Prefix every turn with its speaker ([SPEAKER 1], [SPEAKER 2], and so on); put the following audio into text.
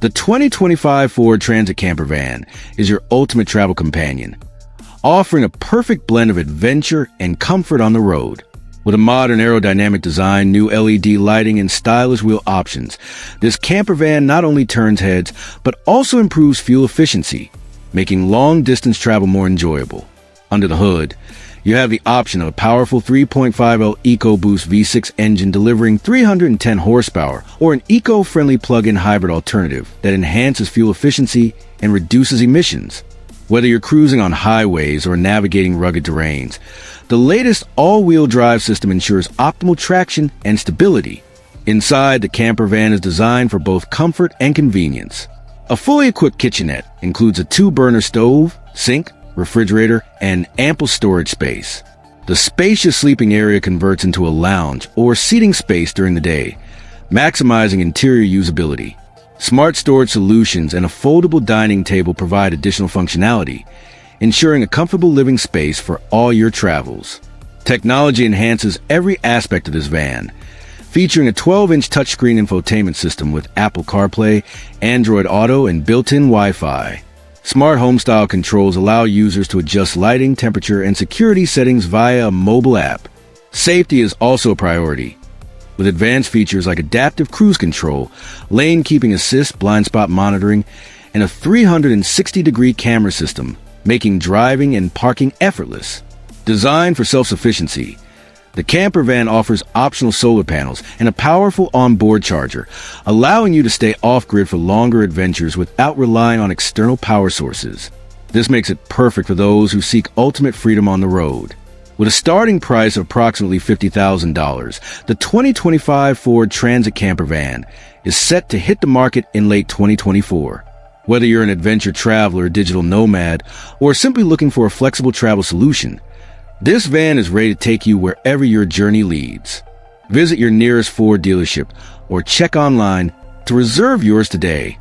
[SPEAKER 1] The 2025 Ford Transit Campervan is your ultimate travel companion, offering a perfect blend of adventure and comfort on the road. With a modern aerodynamic design, new LED lighting, and stylish wheel options, this campervan not only turns heads, but also improves fuel efficiency, making long-distance travel more enjoyable. Under the hood, you have the option of a powerful 3.5L EcoBoost V6 engine delivering 310 horsepower, or an eco-friendly plug-in hybrid alternative that enhances fuel efficiency and reduces emissions. Whether you're cruising on highways or navigating rugged terrains, the latest all-wheel drive system ensures optimal traction and stability. Inside, the campervan is designed for both comfort and convenience. A fully equipped kitchenette includes a 2-burner stove, sink, refrigerator, and ample storage space. The spacious sleeping area converts into a lounge or seating space during the day, maximizing interior usability. Smart storage solutions and a foldable dining table provide additional functionality, ensuring a comfortable living space for all your travels. Technology enhances every aspect of this van, featuring a 12-inch touchscreen infotainment system with Apple CarPlay, Android Auto, and built-in Wi-Fi. Smart home-style controls allow users to adjust lighting, temperature, and security settings via a mobile app. Safety is also a priority, with advanced features like adaptive cruise control, lane keeping assist, blind spot monitoring, and a 360-degree camera system, making driving and parking effortless. Designed for self-sufficiency, the campervan offers optional solar panels and a powerful onboard charger, allowing you to stay off-grid for longer adventures without relying on external power sources. This makes it perfect for those who seek ultimate freedom on the road. With a starting price of approximately $50,000, the 2025 Ford Transit Campervan is set to hit the market in late 2024. Whether you're an adventure traveler, digital nomad, or simply looking for a flexible travel solution, this van is ready to take you wherever your journey leads. Visit your nearest Ford dealership or check online to reserve yours today.